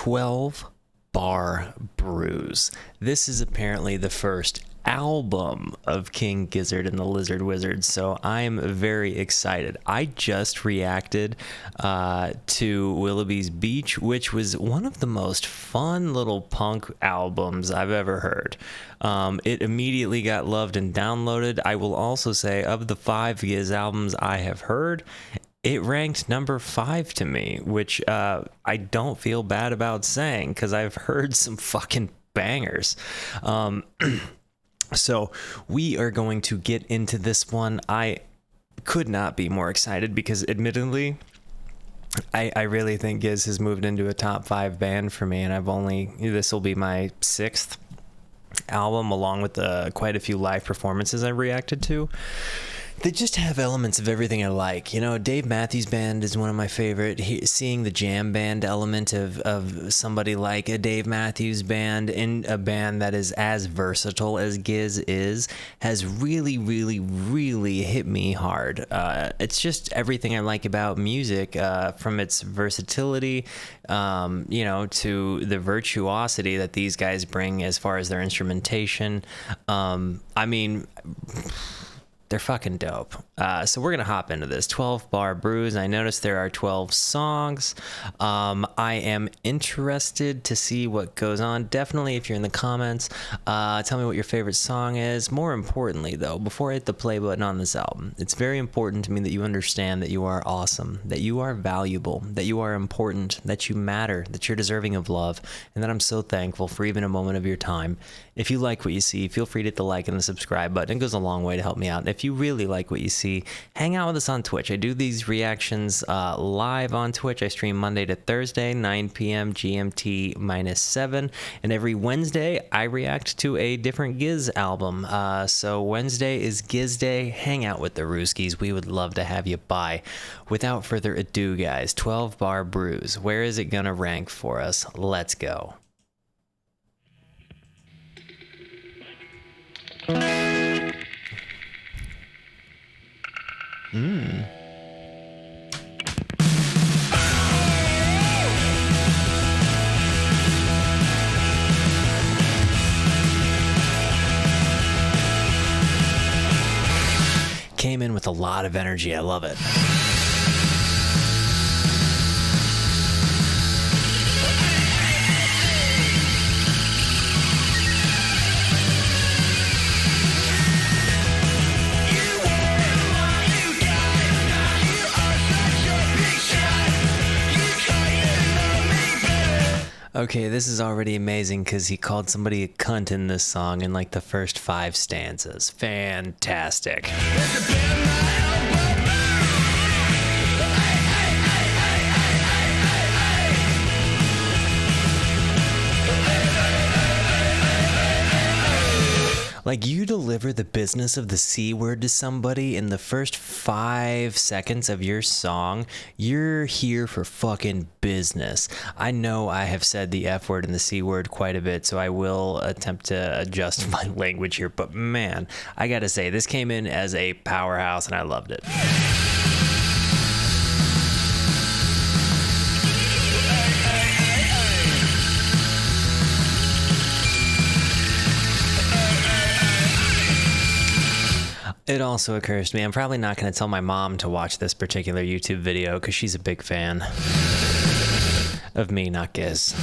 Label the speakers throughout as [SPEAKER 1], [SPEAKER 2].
[SPEAKER 1] 12 Bar Bruise. This is apparently the first album of King Gizzard and the Lizard Wizard, so I'm very excited. I just reacted to Willoughby's Beach, which was one of the most fun little punk albums I've ever heard. It immediately got loved and downloaded. I will also say, of the 5 Giz albums I have heard, it ranked number 5 to me, which I don't feel bad about saying, because I've heard some fucking bangers. So we are going to get into this one. I could not be more excited because, admittedly, I really think Giz has moved into a top 5 band for me, and this will be my 6th album, along with quite a few live performances I reacted to. They just have elements of everything I like. You know, Dave Matthews Band is one of my favorite. Seeing the jam band element of somebody like a Dave Matthews Band in a band that is as versatile as Giz is has really, really, really hit me hard. It's just everything I like about music, from its versatility, to the virtuosity that these guys bring as far as their instrumentation. They're fucking dope. So we're going to hop into this. 12 Bar Bruise. I noticed there are 12 songs. I am interested to see what goes on. Definitely, if you're in the comments, tell me what your favorite song is. More importantly, though, before I hit the play button on this album, it's very important to me that you understand that you are awesome, that you are valuable, that you are important, that you matter, that you're deserving of love, and that I'm so thankful for even a moment of your time. If you like what you see, feel free to hit the like and the subscribe button. It goes a long way to help me out. If you really like what you see, hang out with us on Twitch. I do these reactions live on Twitch. I stream Monday to Thursday, 9 p.m. GMT -7. And every Wednesday, I react to a different Giz album. So Wednesday is Giz Day. Hang out with the Rooskies. We would love to have you by. Without further ado, guys, 12 Bar Bruise. Where is it going to rank for us? Let's go. Came in with a lot of energy. I love it. Okay, this is already amazing because he called somebody a cunt in this song in like the first 5 stanzas. Fantastic. Like, you deliver the business of the C word to somebody in the first 5 seconds of your song, you're here for fucking business. I know I have said the F word and the C word quite a bit, so I will attempt to adjust my language here, but man, I gotta say, this came in as a powerhouse and I loved it. It also occurs to me, I'm probably not going to tell my mom to watch this particular YouTube video because she's a big fan of me, not Giz.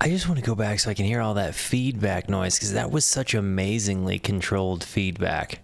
[SPEAKER 1] I just want to go back so I can hear all that feedback noise, because that was such amazingly controlled feedback.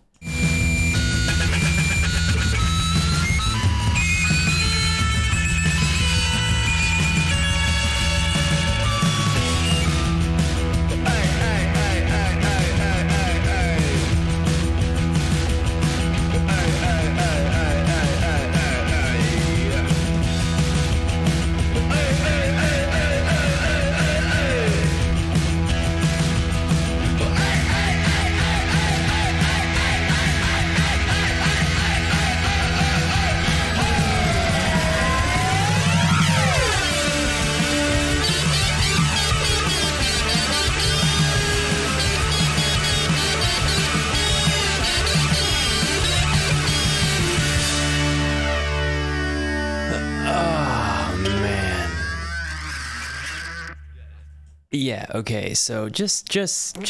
[SPEAKER 1] Yeah, okay. So just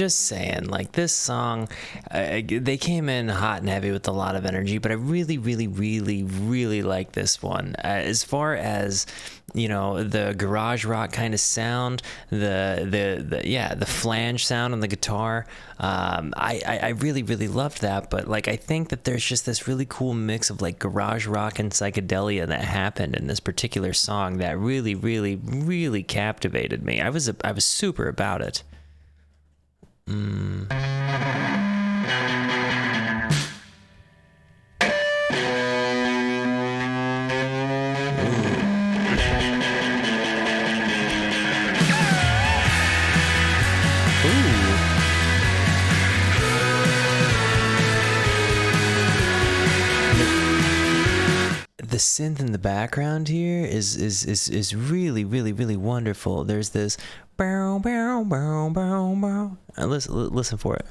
[SPEAKER 1] saying, like this song, they came in hot and heavy with a lot of energy, but I really really really really like this one. As far as, you know, the garage rock kind of sound, the flange sound on the guitar, I really really loved that. But like I think that there's just this really cool mix of like garage rock and psychedelia that happened in this particular song that really really really captivated me. I was super about it. The synth in the background here is really really really wonderful. There's this bow bow bow bow bow. Listen for it.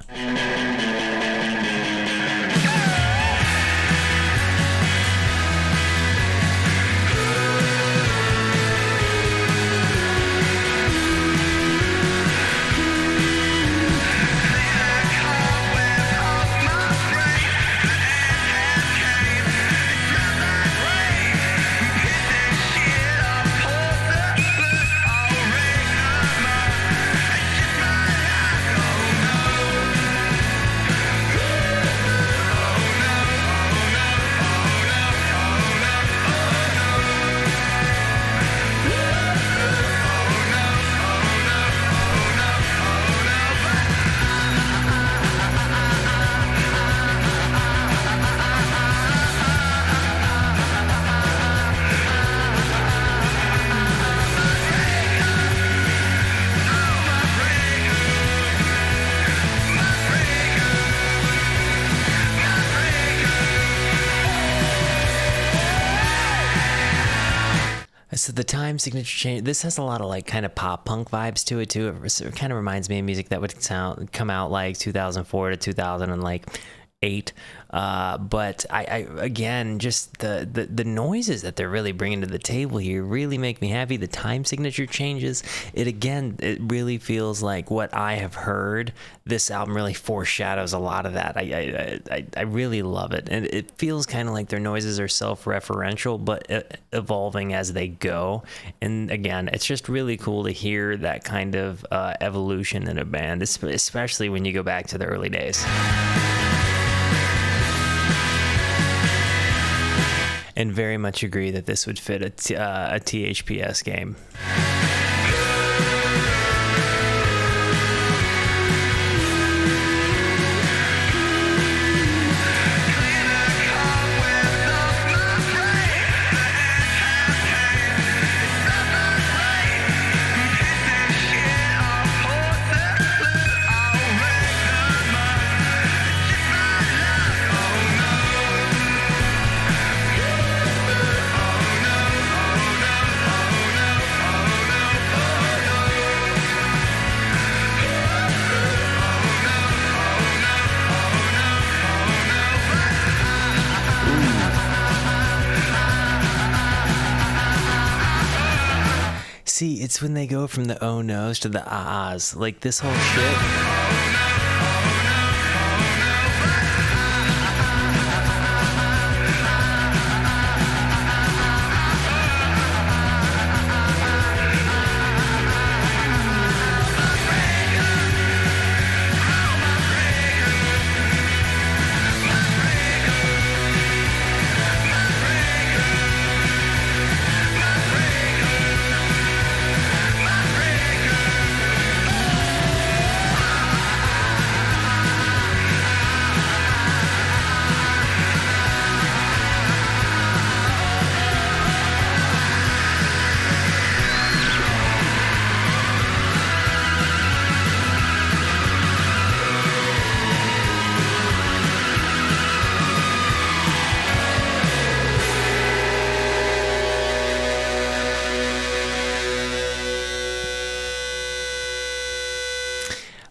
[SPEAKER 1] So the time signature change, this has a lot of like kind of pop punk vibes to it too. It kind of reminds me of music that would come out like 2004 to 2008. But I again, just the noises that they're really bringing to the table here really make me happy. The time signature changes, it really feels like what I have heard. This album really foreshadows a lot of that. I really love it, and it feels kind of like their noises are self-referential but evolving as they go. And again, it's just really cool to hear that kind of evolution in a band, especially when you go back to the early days. And very much agree that this would fit a THPS game. See, it's when they go from the oh no's to the ahs, like this whole shit.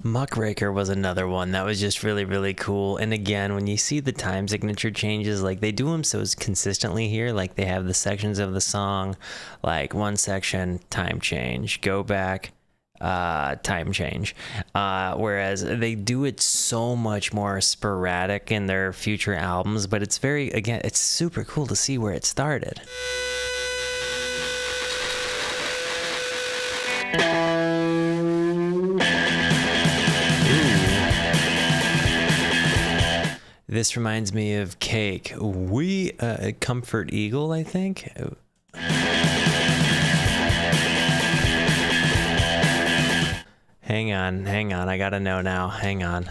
[SPEAKER 1] Muckraker was another one that was just really, really cool. And again, when you see the time signature changes, like they do them so consistently here, like they have the sections of the song, like one section, time change, go back, time change, whereas they do it so much more sporadic in their future albums. But it's it's super cool to see where it started. This reminds me of Cake. Comfort Eagle, I think. Hang on. I gotta know now. Hang on.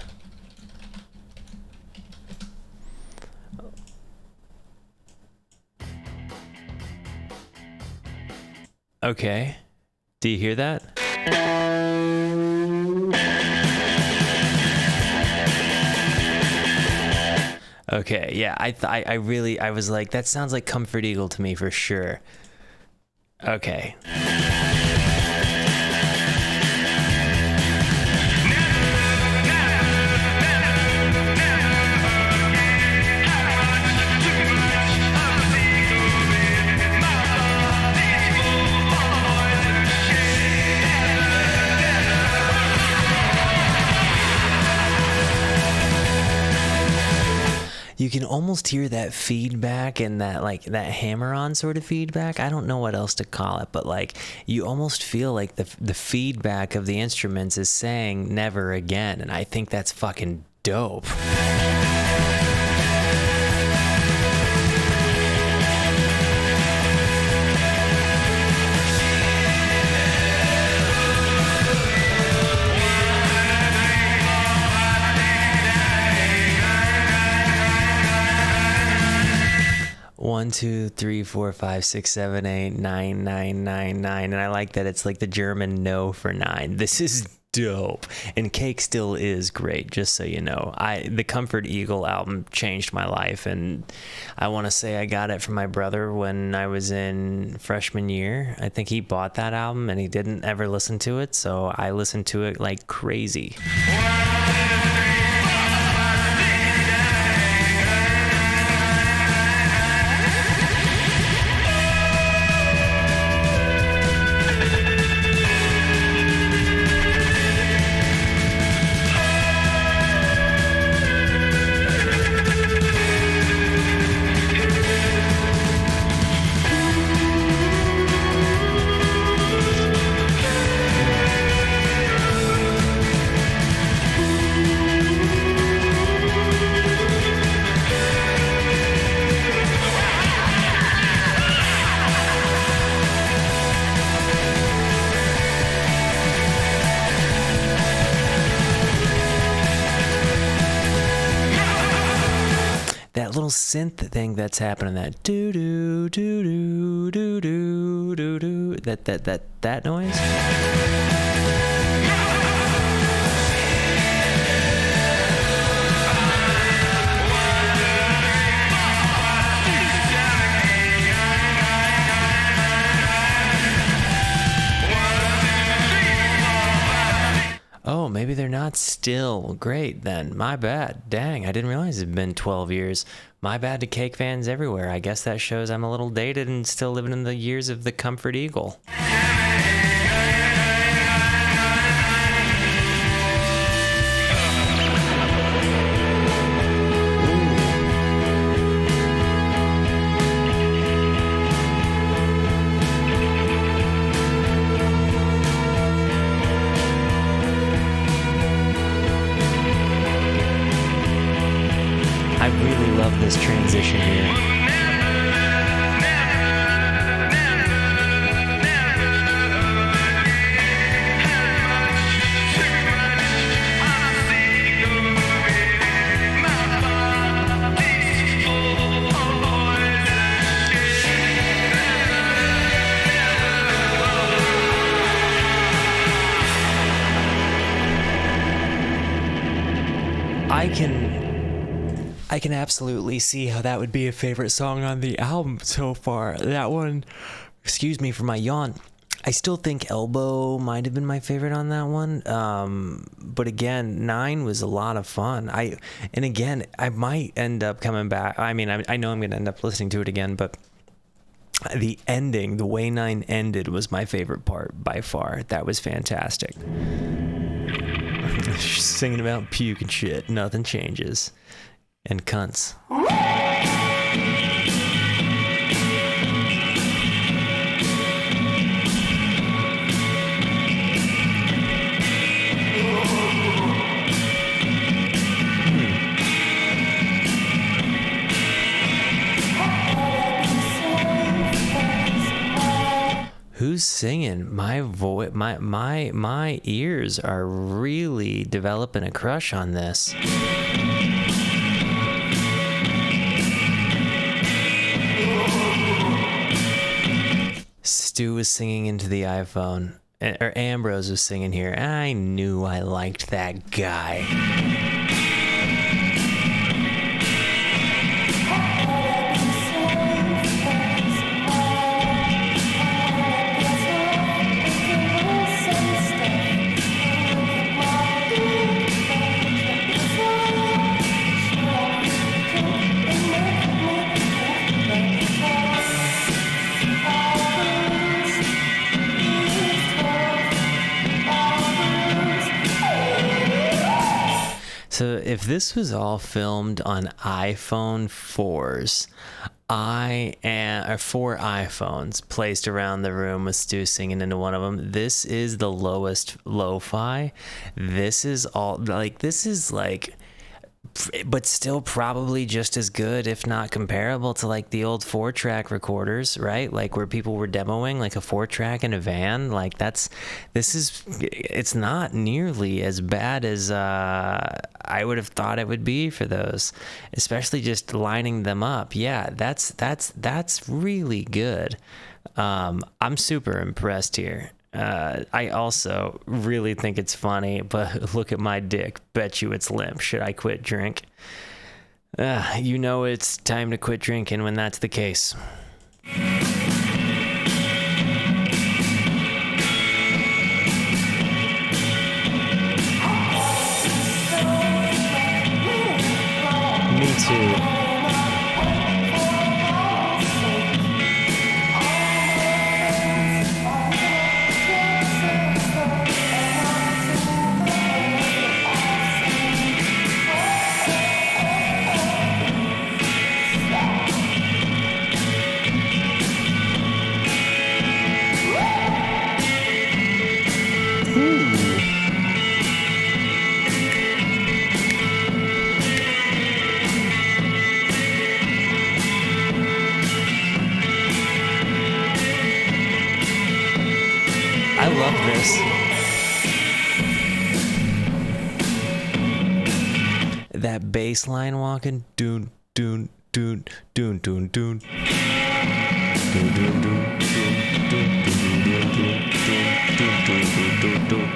[SPEAKER 1] Okay. Do you hear that? Okay, yeah, I was like, that sounds like Comfort Eagle to me for sure. Okay. You can almost hear that feedback and that hammer-on sort of feedback. I don't know what else to call it, but like you almost feel like the feedback of the instruments is saying never again, and I think that's fucking dope. One, 2, 3, 4, 5, 6, 7, 8, 9, 9, 9, 9. And I like that it's like the German no for 9. This is dope. And Cake still is great, just so you know. The Comfort Eagle album changed my life, and I want to say I got it from my brother when I was in freshman year. I think he bought that album and he didn't ever listen to it, so I listened to it like crazy. That little synth thing that's happening, that doo doo doo doo doo doo doo doo, that noise. Oh, maybe they're not still. Great, then. My bad. Dang, I didn't realize it'd been 12 years. My bad to Cake fans everywhere. I guess that shows I'm a little dated and still living in the years of the Comfort Eagle. I really love this transition here. I can absolutely see how that would be a favorite song on the album so far. That one, excuse me for my yawn. I still think Elbow might have been my favorite on that one. But again, 9 was a lot of fun. I might end up coming back. I mean, I know I'm going to end up listening to it again, but The ending, the way 9 ended, was my favorite part by far. That was fantastic. She's singing about puke and shit. Nothing changes. And cunts. Who's singing? My voice, my ears are really developing a crush on this. Stu was singing into the iPhone, or Ambrose was singing here. I knew I liked that guy. So if this was all filmed on iPhone 4s, or 4 iPhones placed around the room with Stu singing into one of them, this is the lowest lo-fi. This is but still probably just as good, if not comparable to like the old 4-track recorders, right? Like where people were demoing like a 4-track in a van. Like it's not nearly as bad as I would have thought it would be for those, especially just lining them up. Yeah, that's really good. I'm super impressed here. I also really think it's funny, but look at my dick. Bet you it's limp. Should I quit drink? You know it's time to quit drinking when that's the case. Me too. I love this. That bass line walking, doon doon doon doon doon doon. Doon doon doon doon doon doon doon doon.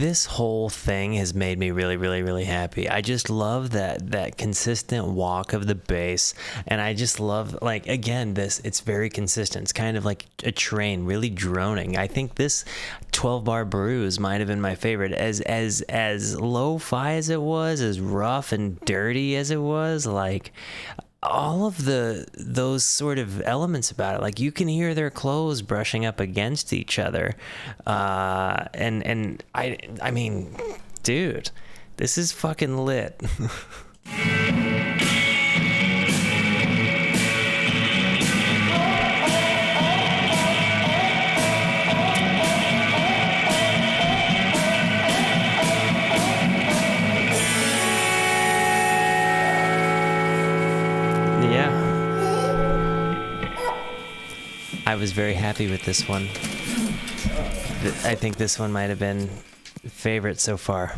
[SPEAKER 1] this whole thing has made me really, really, really happy. I just love that consistent walk of the bass, and I just love, like, again, it's very consistent. It's kind of like a train, really droning. I think this 12-bar Bruise might have been my favorite. As lo-fi as it was, as rough and dirty as it was, like, all of those sort of elements about it, like, you can hear their clothes brushing up against each other, and I mean, dude, this is fucking lit. I was very happy with this one. I think this one might have been favorite so far.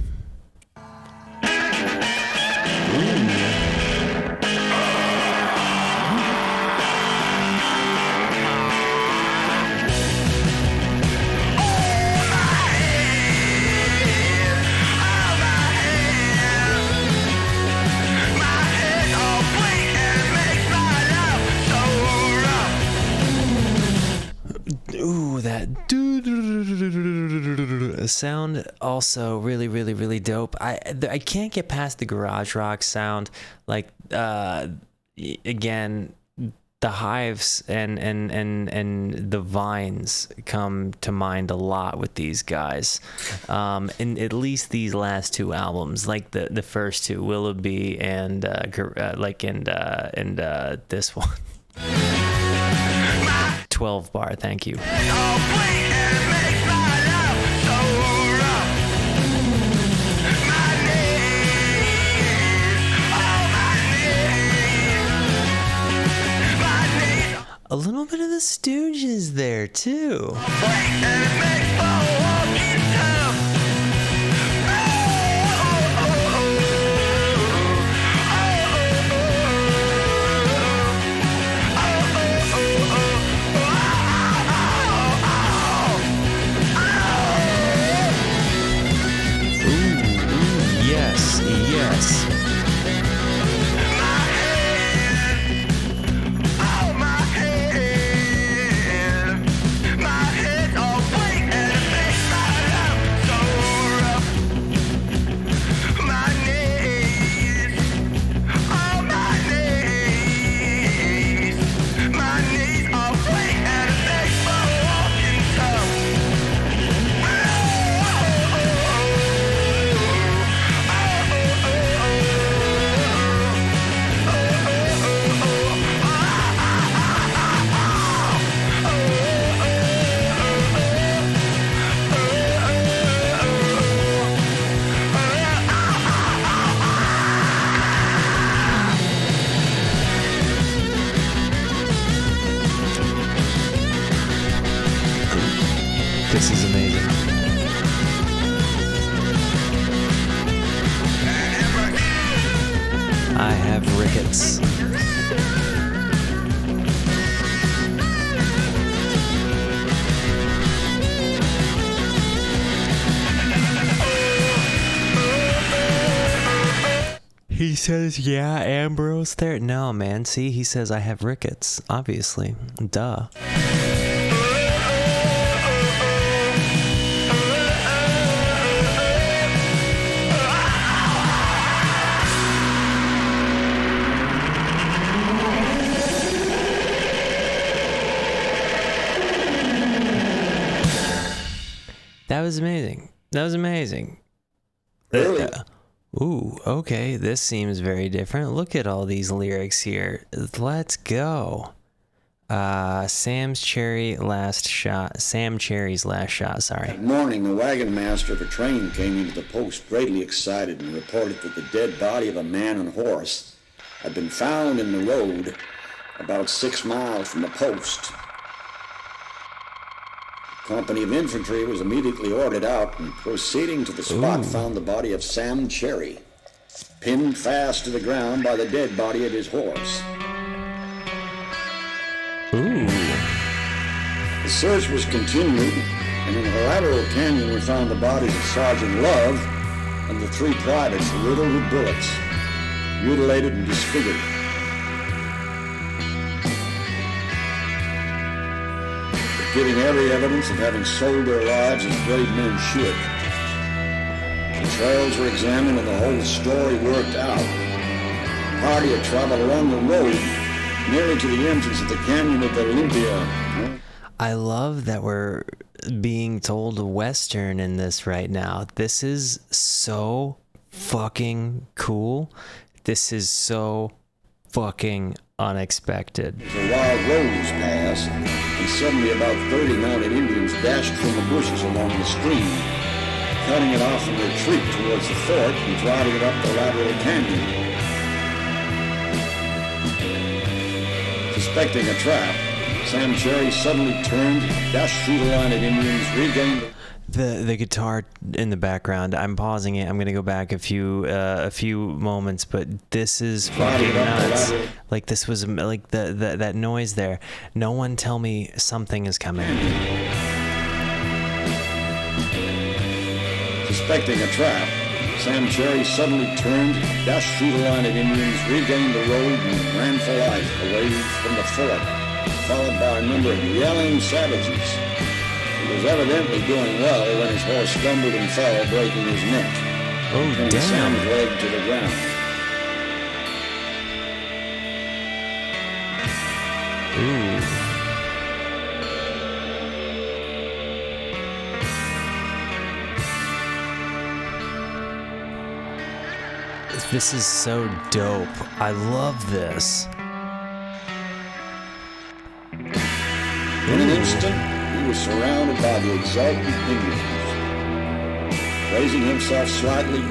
[SPEAKER 1] Sound also really, really, really dope. I can't get past the garage rock sound. Like, again, the hives and the vines come to mind a lot with these guys. In at least these last two albums, like the first two, Willoughby and this one. 12 bar, thank you. A little bit of the Stooges there too. Yes. This is amazing. I have rickets. He says, yeah, Ambrose there. No, man. See, he says, I have rickets. Obviously. Duh. That was amazing. That was amazing.
[SPEAKER 2] Really?
[SPEAKER 1] Ooh, okay. This seems very different. Look at all these lyrics here. Let's go. Sam Cherry's last shot, sorry.
[SPEAKER 2] That morning, the wagon master of a train came into the post greatly excited and reported that the dead body of a man and horse had been found in the road about 6 miles from the post. A company of infantry was immediately ordered out and proceeding to the spot found the body of Sam Cherry, pinned fast to the ground by the dead body of his horse.
[SPEAKER 1] Ooh.
[SPEAKER 2] The search was continued And in the lateral canyon, we found the bodies of Sergeant Love and the 3 privates riddled with bullets, mutilated and disfigured. But giving every evidence of having sold their lives as brave men should. The trails were examined and the whole story worked out. The party had traveled along the road nearly to the entrance of the canyon of Olympia.
[SPEAKER 1] I love that we're being told Western in this right now. This is so fucking cool. This is so fucking unexpected.
[SPEAKER 2] The wild rose passed, and suddenly about 30 mounted Indians dashed from the bushes along the stream, cutting it off in retreat towards the fort and driving it up the lateral canyon. Suspecting a trap, Sam Cherry suddenly turned, dashed through the line of Indians, regained
[SPEAKER 1] the guitar in the background. I'm pausing it. I'm gonna go back a few moments, but this is fucking nuts. Like this was like that noise there. No one tell me something is coming.
[SPEAKER 2] Suspecting a trap, Sam Cherry suddenly turned, dashed through the line of Indians, regained the road, and ran for life away from the fort, followed by a number of yelling savages. He was evidently doing well when his horse stumbled and fell, breaking his neck.
[SPEAKER 1] Oh,
[SPEAKER 2] and
[SPEAKER 1] damn.
[SPEAKER 2] Sam's leg to the ground.
[SPEAKER 1] Ooh. This is so dope. I love this.
[SPEAKER 2] In an instant, he was surrounded by the exultant Indians. Raising himself slightly,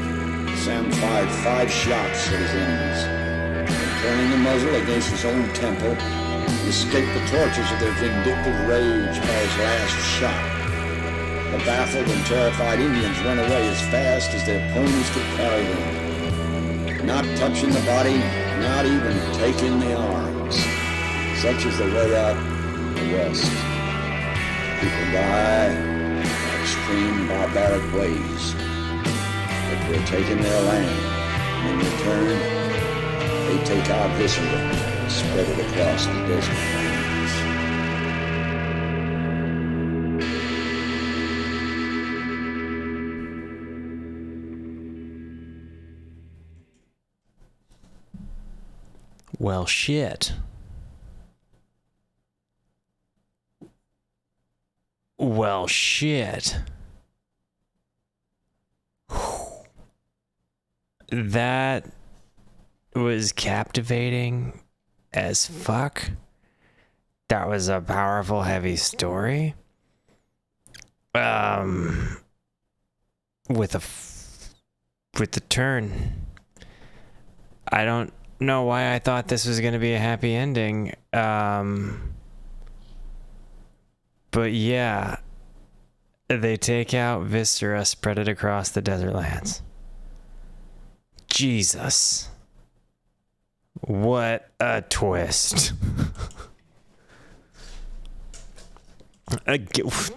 [SPEAKER 2] Sam fired 5 shots at his enemies. And turning the muzzle against his own temple, he escaped the tortures of their vindictive rage by his last shot. The baffled and terrified Indians ran away as fast as their ponies could carry them. Not touching the body, not even taking the arms. Such is the way out the West. People die in extreme barbaric ways. But we're taking their land, and in return, they take our viscera and spread it across the desert plains.
[SPEAKER 1] Well, shit. Well, shit. That was captivating as fuck. That was a powerful, heavy story. With the turn. I don't know why I thought this was going to be a happy ending. But yeah, they take out viscera, spread it across the desert lands. Jesus. What a twist.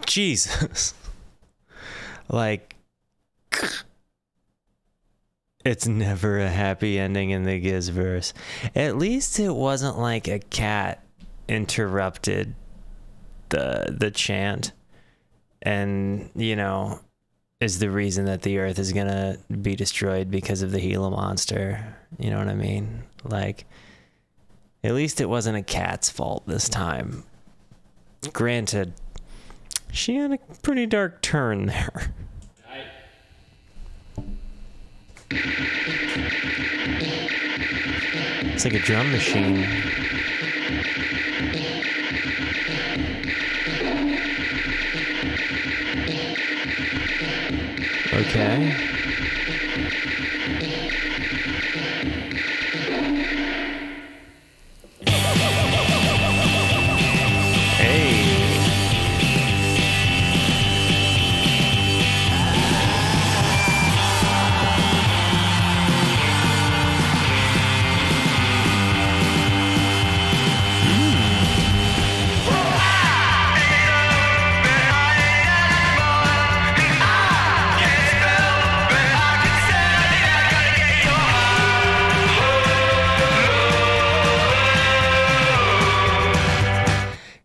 [SPEAKER 1] Jesus. Like, it's never a happy ending in the Gizzverse. At least it wasn't like a cat interrupted the chant and, you know, is the reason that the earth is gonna be destroyed because of the Gila monster. You know what I mean? Like, at least it wasn't a cat's fault this time. Granted, she had a pretty dark turn there. It's like a drum machine. Okay. Hey.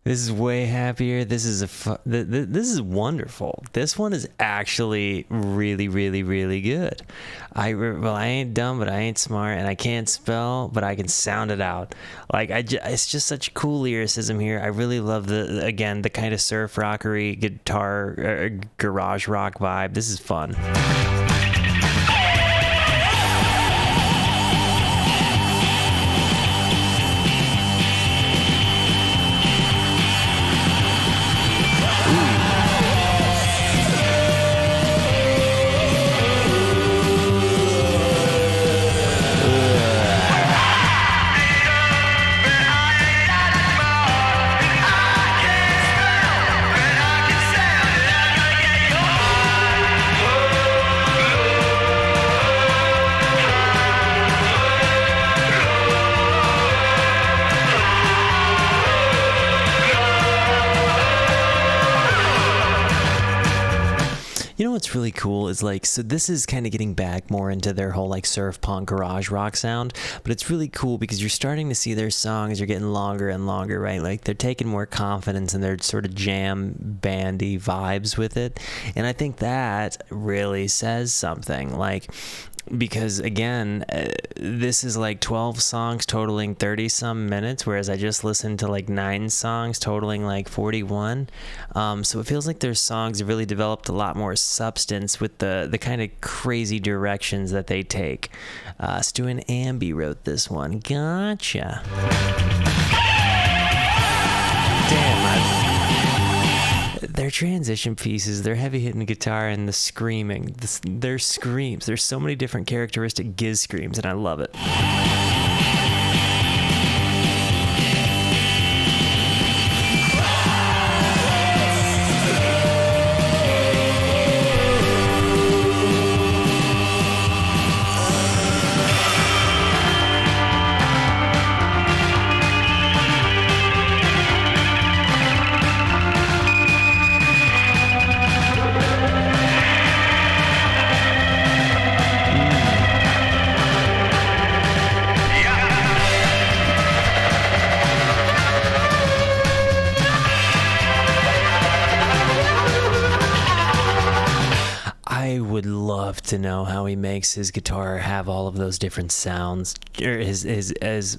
[SPEAKER 1] This is way happier. This is this is wonderful. This one is actually really, really, really good. I ain't dumb, but I ain't smart, and I can't spell, but I can sound it out. Like it's just such cool lyricism here. I really love the kind of surf rockery guitar, garage rock vibe. This is fun. You know what's really cool is like, so this is kind of getting back more into their whole like surf punk garage rock sound, but it's really cool because you're starting to see their songs are getting longer and longer, right? Like they're taking more confidence in their sort of jam bandy vibes with it. And I think that really says something, like, because again, this is like 12 songs totaling 30 some minutes, whereas I just listened to like 9 songs totaling like 41. So it feels like their songs have really developed a lot more substance with the kind of crazy directions that they take. Stu and Ambi wrote this one. Gotcha. Damn, their transition pieces, their heavy hitting guitar, and the screaming, their screams. There's so many different characteristic Giz screams, and I love it. I would love to know how he makes his guitar have all of those different sounds, or his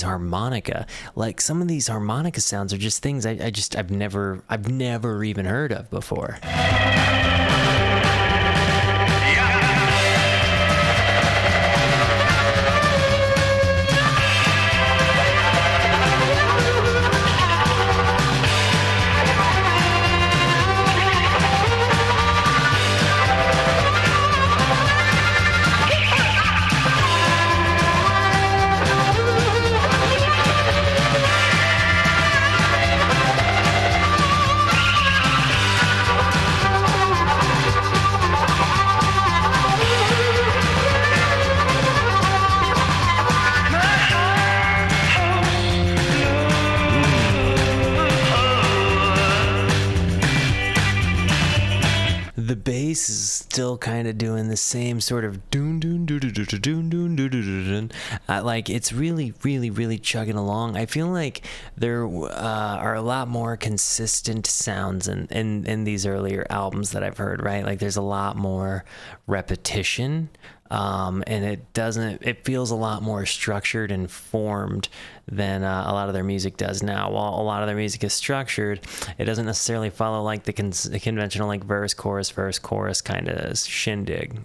[SPEAKER 1] harmonica. Like some of these harmonica sounds are just things I've never even heard of before. The bass is still kind of doing the same sort of doon doon doon doon doon doon doon doon doon. Like it's really chugging along. I feel like there are a lot more consistent sounds in these earlier albums that I've heard, right? Like there's a lot more repetition. And it feels a lot more structured and formed than a lot of their music does now. While a lot of their music is structured, it doesn't necessarily follow like the conventional like verse, chorus kind of shindig.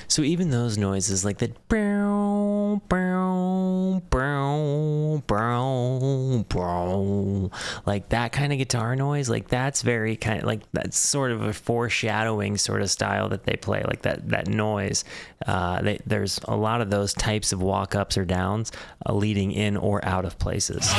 [SPEAKER 1] So even those noises like that bow, bow, bow, like that kind of guitar noise, like that's very kind of like that's sort of a foreshadowing sort of style that they play, like that noise. There's a lot of those types of walk ups or downs leading in or out of places.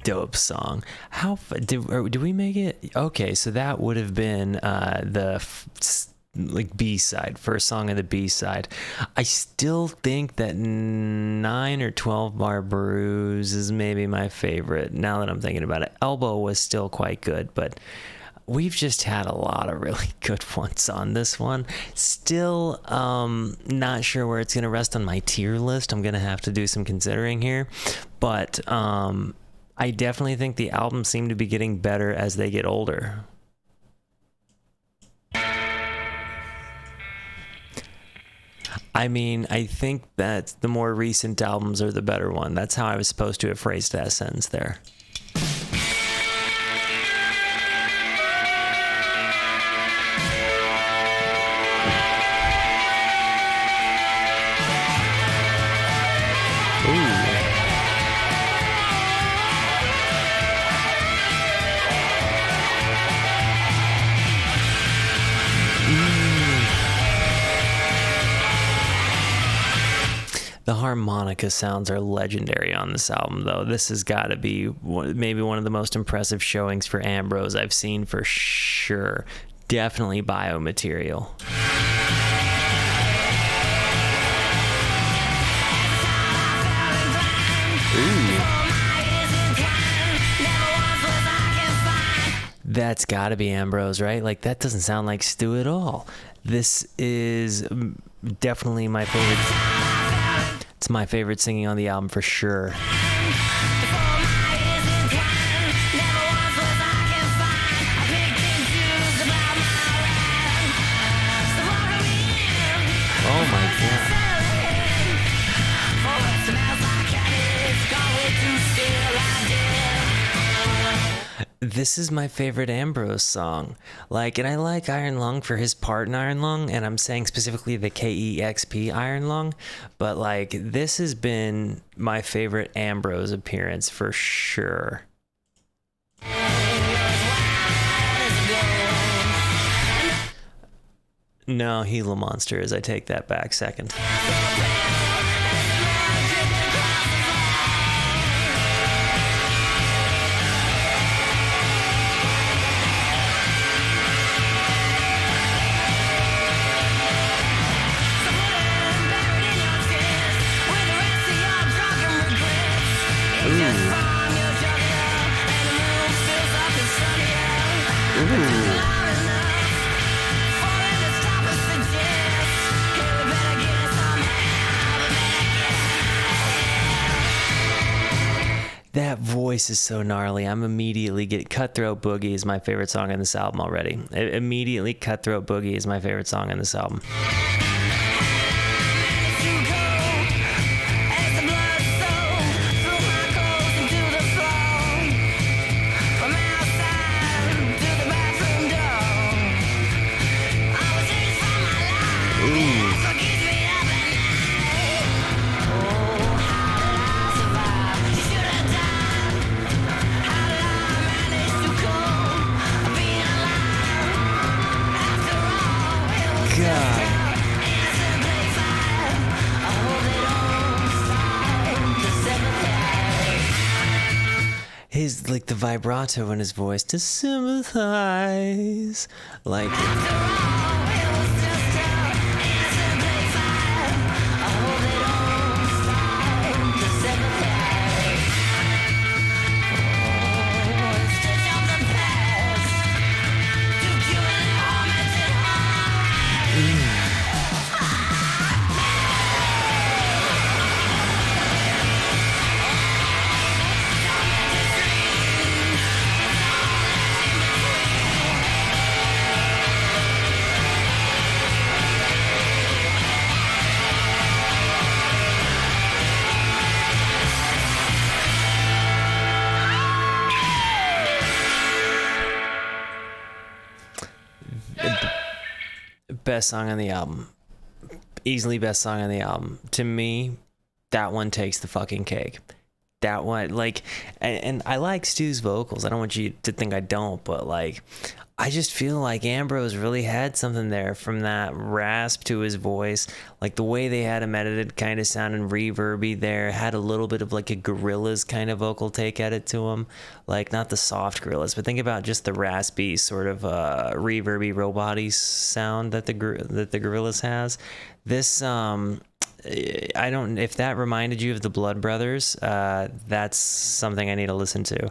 [SPEAKER 1] Dope song. How did we make it? Okay, so that would have been the like B-side, first song of the B-side. I still think that 9 or 12 bar Bruise is maybe my favorite now that I'm thinking about it. Elbow was still quite good, but we've just had a lot of really good ones on this one. Still not sure where it's going to rest on my tier list. I'm going to have to do some considering here, but I definitely think the albums seem to be getting better as they get older. I mean, I think that the more recent albums are the better one. That's how I was supposed to have phrased that sentence there. The harmonica sounds are legendary on this album, though. This has got to be maybe one of the most impressive showings for Ambrose I've seen for sure. Definitely biomaterial. That's got to be Ambrose, right? Like, that doesn't sound like Stu at all. This is definitely my favorite. It's my favorite singing on the album for sure. Oh my God. This is my favorite Ambrose song. Like, and I like Iron Lung for his part in Iron Lung, and I'm saying specifically the KEXP Iron Lung, but like, this has been my favorite Ambrose appearance for sure. No, Gila Monster is. I take that back. Second. That voice is so gnarly. I'm immediately Cutthroat Boogie is my favorite song on this album already. Immediately, Cutthroat Boogie is my favorite song on this album. His, like, the vibrato in his voice, to sympathize, like, best song on the album. Easily best song on the album. To me, that one takes the fucking cake. That one, like, and I like Stu's vocals. I don't want you to think I don't, but like, I just feel like Ambrose really had something there, from that rasp to his voice. Like the way they had him edited kind of sounded reverby there, had a little bit of like a Gorillaz kind of vocal take at it to him. Like not the soft Gorillaz, but think about just the raspy sort of reverby robot-y sound that the Gorillaz has. This, I don't, if that reminded you of the Blood Brothers, that's something I need to listen to.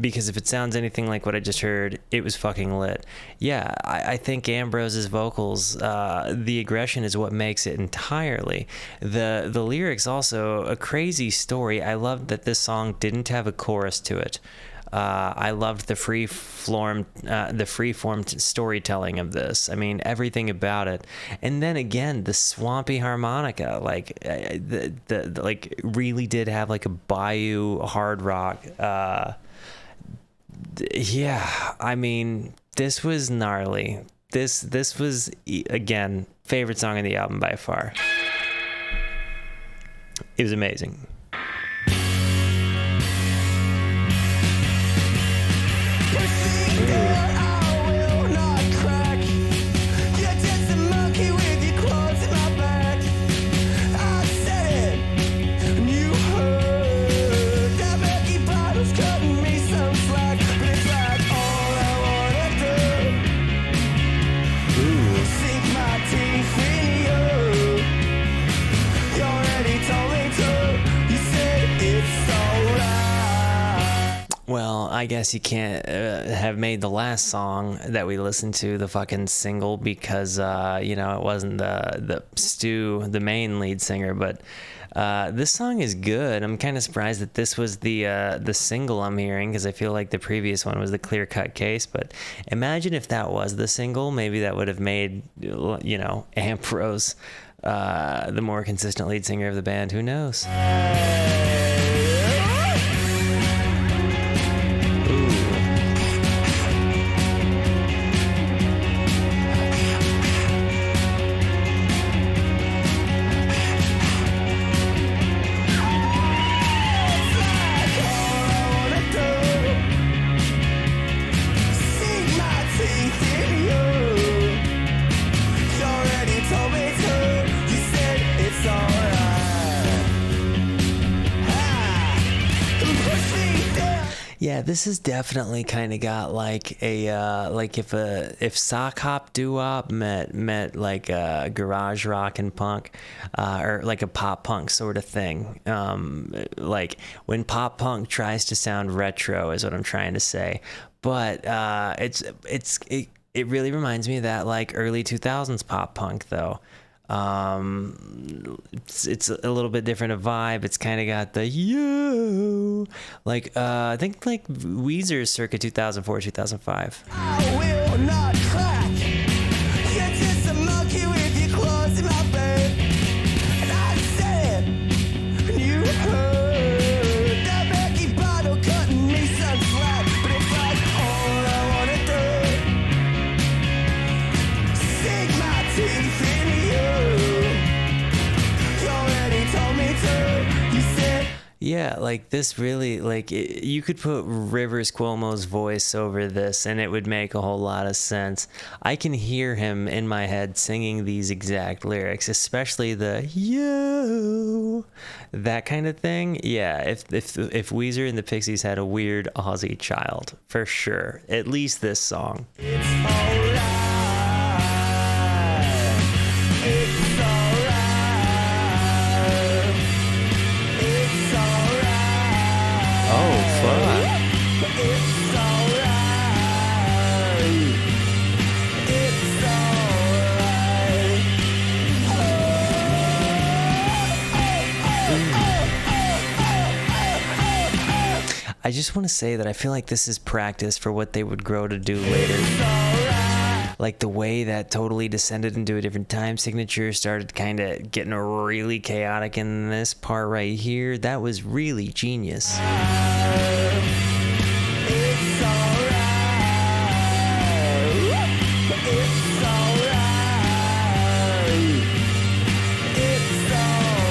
[SPEAKER 1] Because if it sounds anything like what I just heard, it was fucking lit. Yeah, I think Ambrose's vocals, the aggression is what makes it entirely. The lyrics also, a crazy story. I loved that this song didn't have a chorus to it. I loved the free-form storytelling of this. I mean, everything about it. And then again, the swampy harmonica, like like really did have like a bayou hard rock. Yeah, I mean, this was gnarly. This was, again, favorite song on the album by far. It was amazing. Well, I guess you can't have made the last song that we listened to the fucking single because, you know, it wasn't the Stu, the main lead singer. But this song is good. I'm kind of surprised that this was the single I'm hearing, because I feel like the previous one was the Clear Cut Case. But imagine if that was the single. Maybe that would have made, you know, Ambrose the more consistent lead singer of the band. Who knows? Yeah, this has definitely kind of got like a like if sock hop doo-wop met like garage rock and punk, or like a pop punk sort of thing. Like when pop punk tries to sound retro is what I'm trying to say. But it really reminds me of that like early 2000s pop punk though. It's a little bit different of vibe. It's kind of got the like I think like Weezer's circa 2004 2005.
[SPEAKER 3] I will not crack. You're just a monkey with your claws in my bed. And I said, and you heard that Becky bottle cutting me some slack. But it's like all I wanna do, sink my teeth in you. You already told me to. You said.
[SPEAKER 1] Yeah, like this really, like you could put Rivers Cuomo's voice over this and it would make a whole lot of sense. I can hear him in my head singing these exact lyrics, especially the yo, that kind of thing. Yeah, if Weezer and the Pixies had a weird Aussie child, for sure. At least this song.
[SPEAKER 3] It's alright. It's alright. It's alright.
[SPEAKER 1] Oh, fuck.
[SPEAKER 3] It's alright. It's alright.
[SPEAKER 1] I just want to say that I feel like this is practice for what they would grow to do later. Like the way that totally descended into a different time signature, started kind of getting really chaotic in this part right here. That was really genius.
[SPEAKER 3] It's alright. It's alright.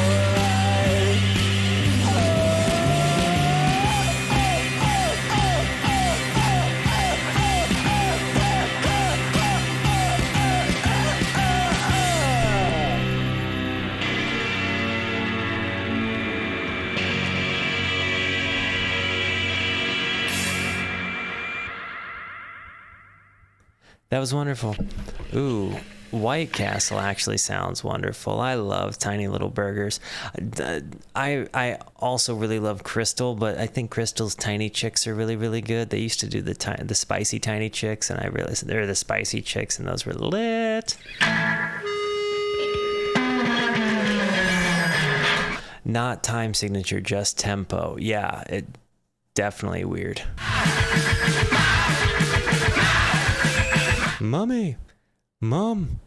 [SPEAKER 1] That was wonderful. Ooh, White Castle actually sounds wonderful. I love tiny little burgers. I also really love Crystal, but I think Crystal's Tiny Chicks are really, really good. They used to do the spicy Tiny Chicks, and I realized they're the spicy chicks, and those were lit. Not time signature, just tempo. Yeah, it definitely weird. Mommy, Mom.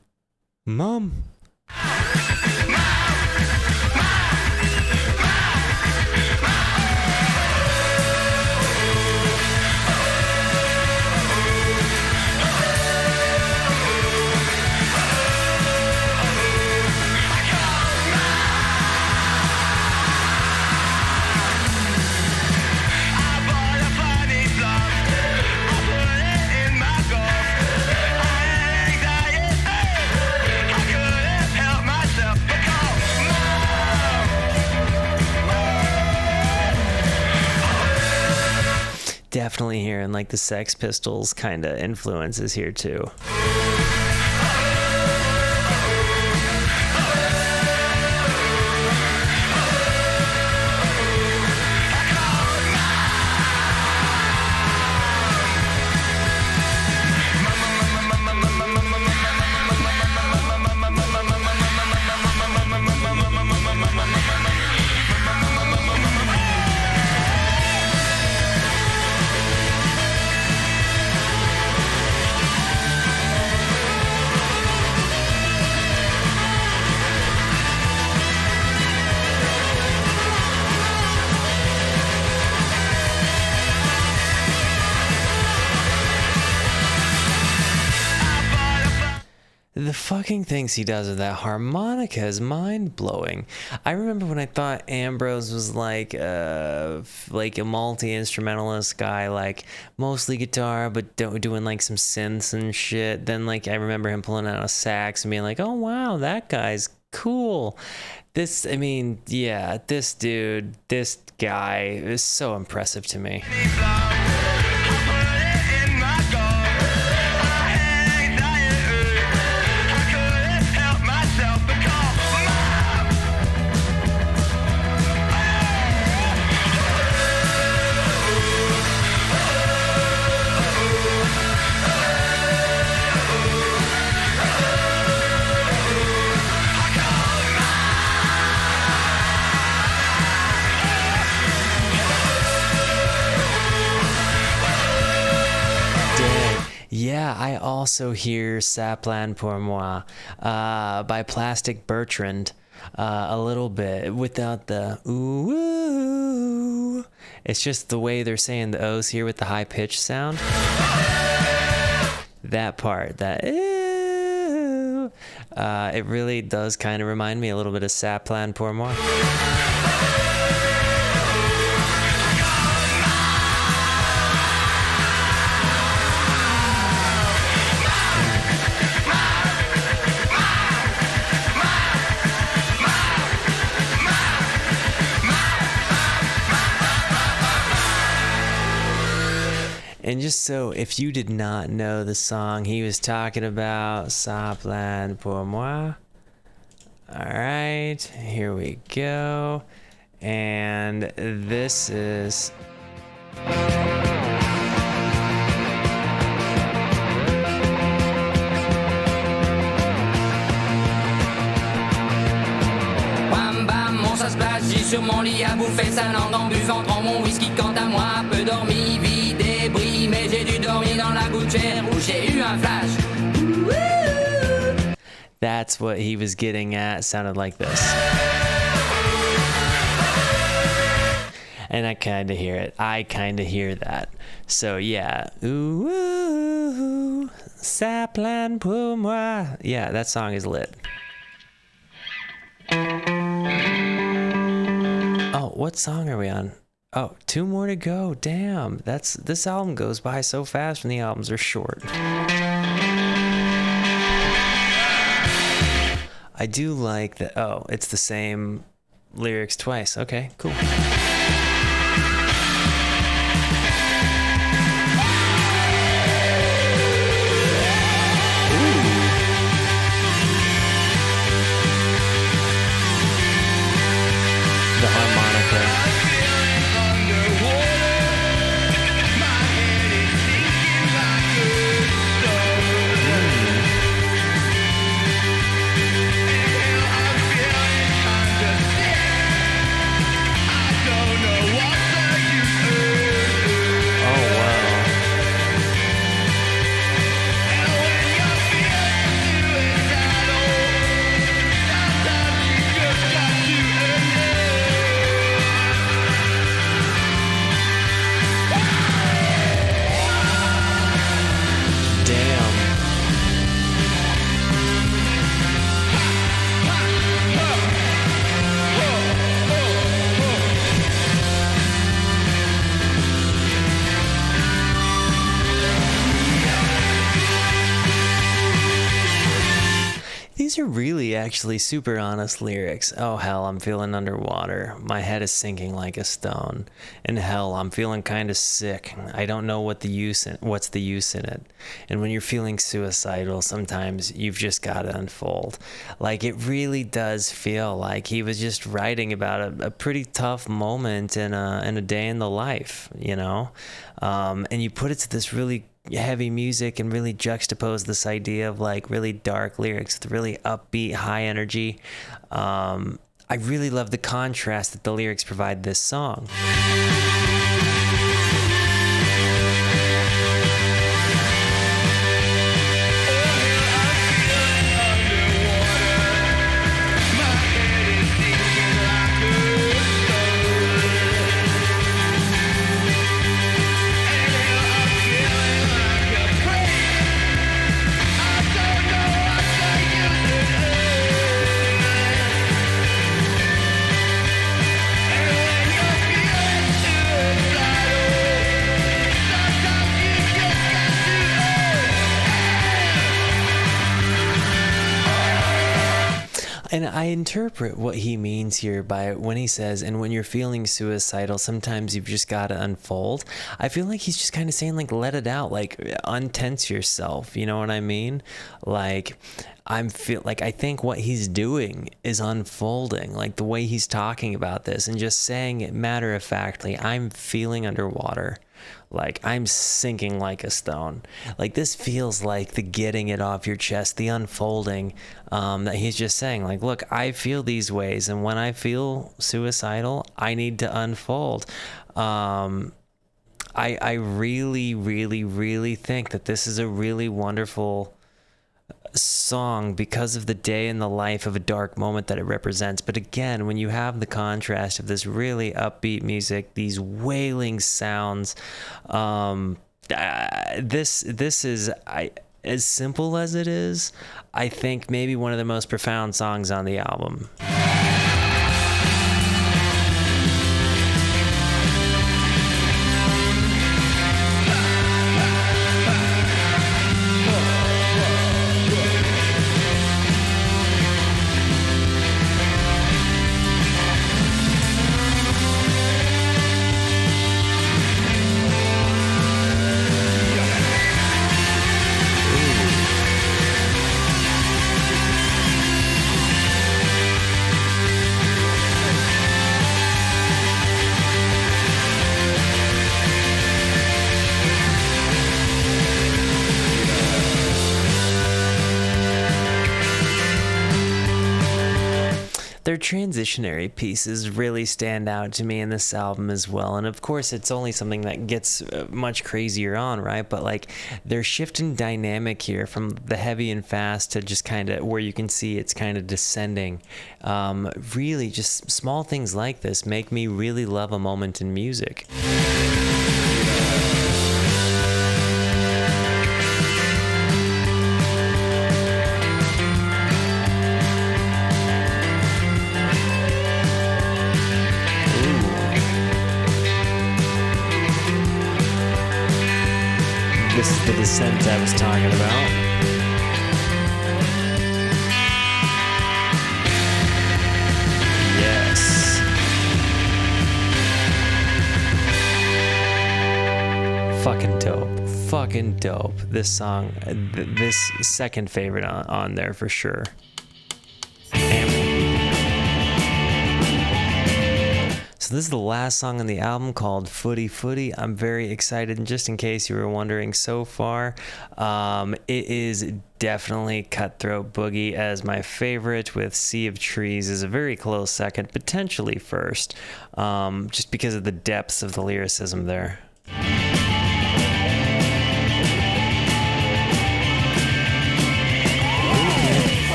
[SPEAKER 1] Definitely hearing like the Sex Pistols kind of influences here too. The fucking things he does with that harmonica is mind-blowing. I remember when I thought Ambrose was like a multi-instrumentalist guy, like mostly guitar, but doing like some synths and shit. Then like I remember him pulling out a sax and being like, oh wow, that guy's cool. This guy is so impressive to me. Yeah, I also hear Sapland pour moi by Plastic Bertrand a little bit without the ooh, ooh. It's just the way they're saying the O's here with the high pitch sound. That part, that ooh, it really does kind of remind me a little bit of Sapland pour moi. And just so, if you did not know the song he was talking about, Sapland pour moi. All right, here we go. And this is...
[SPEAKER 4] Bam bam, mon ça se place, j'ai sur mon lit à bouffer sa langue en buvant trop mon whisky. Quant à moi, peu dormi, vie débris, mais j'ai dû dormir dans la gouttière où j'ai eu un flash.
[SPEAKER 1] That's what he was getting at. It sounded like this. And I kind of hear it. I kind of hear that. So yeah. Ooh, ooh, Sapland pour moi. Yeah, that song is lit. what song are we on? Oh, 2 more to go. Damn, this album goes by so fast when the albums are short. I do like that. Oh, it's the same lyrics twice. Okay, cool. The harmonica. These are really actually super honest lyrics. Oh hell, I'm feeling underwater. My head is sinking like a stone. And hell, I'm feeling kind of sick. I don't know what's the use in it. And when you're feeling suicidal, sometimes you've just got to unfold. Like, it really does feel like he was just writing about a pretty tough moment in a day in the life, you know? And you put it to this really heavy music and really juxtapose this idea of like really dark lyrics with really upbeat, high energy. I really love the contrast that the lyrics provide this song. And I interpret what he means here by when he says, and when you're feeling suicidal, sometimes you've just got to unfold. I feel like he's just kind of saying, like, let it out, like, untense yourself. You know what I mean? Like, I think what he's doing is unfolding, like the way he's talking about this and just saying it matter of factly. I'm feeling underwater. Like, I'm sinking like a stone. Like, this feels like the getting it off your chest, the unfolding, that he's just saying, like, look, I feel these ways, and when I feel suicidal, I need to unfold. I really, really, really think that this is a really wonderful song because of the day in the life of a dark moment that it represents. But again, when you have the contrast of this really upbeat music, these wailing sounds, this is, as simple as it is, I think maybe one of the most profound songs on the album. Their transitionary pieces really stand out to me in this album as well. And of course, it's only something that gets much crazier on, right? But like, their shift in dynamic here from the heavy and fast to just kind of where you can see it's kind of descending. Really, just small things like this make me really love a moment in music. Ooh. the descent I was talking about. Yes. Fucking dope. Fucking dope. This song, this second favorite on there for sure. So this is the last song on the album called Footy Footy. I'm very excited, and just in case you were wondering so far, it is definitely Cutthroat Boogie as my favorite, with Sea of Trees as a very close second, potentially first, just because of the depths of the lyricism there.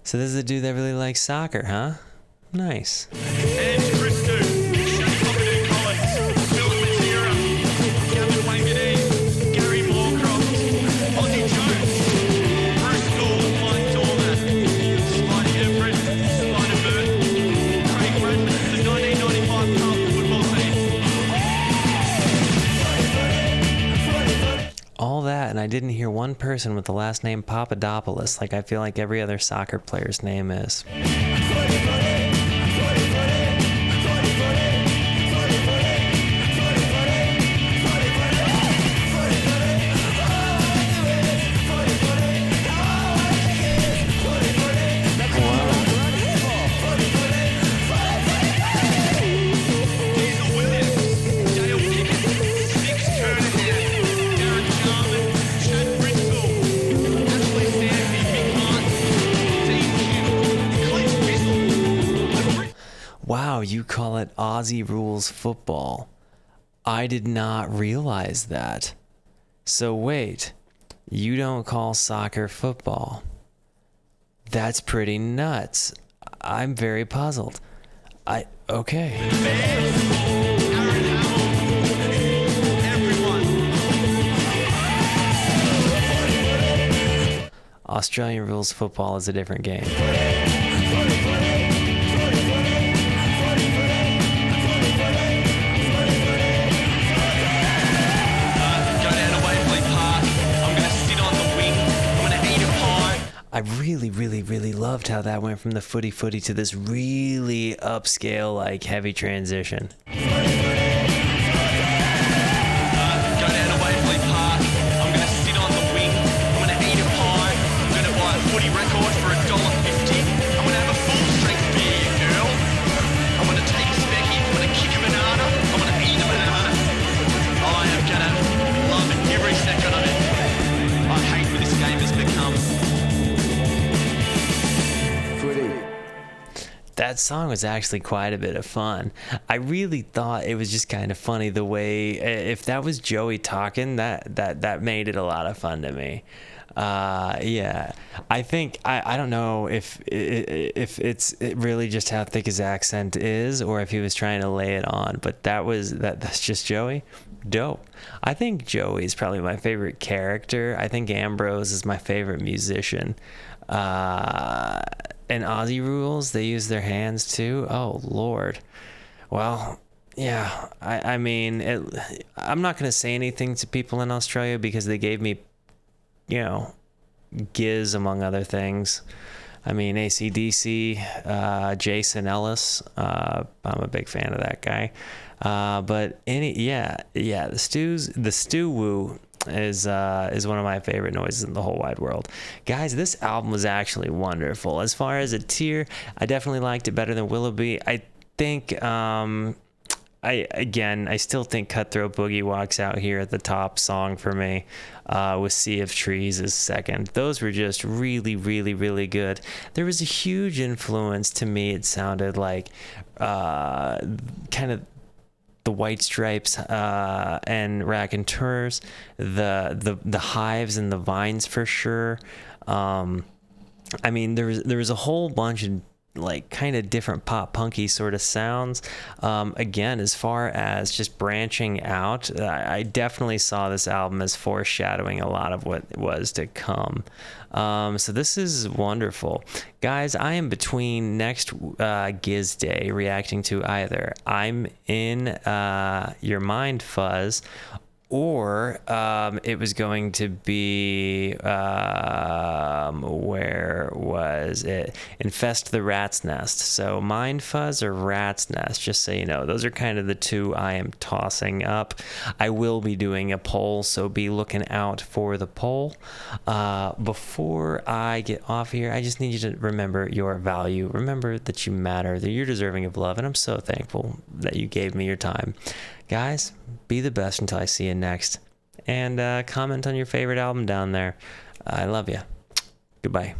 [SPEAKER 1] So this is a dude that really likes soccer, huh? Nice.
[SPEAKER 5] And Christo, Shane Cockadoo Collins, Philip Matera, Gavin Wanganeen, Gary Moorcroft, Ozzy Jones, Bruce Gould, Mike Dormer, Spidey Everett, Spider Burt, Craig Redmond, the 1995 Carlton football team.
[SPEAKER 1] All that, and I didn't hear one person with the last name Papadopoulos, like I feel like every other soccer player's name is.
[SPEAKER 5] Diesel Williams, Dale Pickett, Six Kernahan, Darren Jarman, Chad Bristol, Ashley Sandy, Mick Martin, Dean Hugh, Clint Bissell.
[SPEAKER 1] Wow, you call it Aussie Rules Football. I did not realize that. So wait, you don't call soccer football? That's pretty nuts. I'm very puzzled. Okay.
[SPEAKER 5] Aaron Howell, everyone.
[SPEAKER 1] Australian Rules Football is a different game.
[SPEAKER 5] Go down to Waverley Park. I'm going to sit on the wing. I'm going to eat a pie.
[SPEAKER 1] I really loved how that went from the footy to this really upscale, like, heavy transition.
[SPEAKER 5] Go down to Waverley Park. I'm going to sit on the wing. I'm going to eat a pie. I'm going to buy a footy record for $1.50. I'm going to have a full strength beer, you girl. I'm going to take a specky. I'm going to kick a banana. I'm going to eat a banana. I am going to love every second of it. I hate what this game has become.
[SPEAKER 1] That song was actually quite a bit of fun. I really thought it was just kind of funny the way, if that was Joey talking, that made it a lot of fun to me. Yeah, I think I don't know if it's really just how thick his accent is, or if he was trying to lay it on. But that's just Joey. Dope. I think Joey is probably my favorite character. I think Ambrose is my favorite musician. And Aussie Rules, they use their hands too. Oh Lord. Well, yeah. I mean, I'm not gonna say anything to people in Australia because they gave me, Giz among other things. I mean, AC/DC, Jason Ellis. I'm a big fan of that guy. But the stew woo is one of my favorite noises in the whole wide world. Guys, this album was actually wonderful. As far as a tier, I definitely liked it better than Willoughby. I think I still think Cutthroat Boogie walks out here at the top song for me, with Sea of Trees as second. Those were just really good. There was a huge influence to me. It sounded like kind of the White Stripes and Raconteurs, the Hives and the Vines for sure. I mean, there was a whole bunch of like kind of different pop punky sort of sounds. Again, as far as just branching out, I definitely saw this album as foreshadowing a lot of what was to come. So this is wonderful. Guys, I am between next Giz Day reacting to either I'm in Your Mind Fuzz, or it was going to be, where was it? Infest the Rat's Nest. So Mind Fuzz or Rat's Nest, just so you know. Those are kind of the two I am tossing up. I will be doing a poll, so be looking out for the poll. Before I get off here, I just need you to remember your value. Remember that you matter, that you're deserving of love, and I'm so thankful that you gave me your time. Guys, be the best until I see you next. And comment on your favorite album down there. I love you. Goodbye.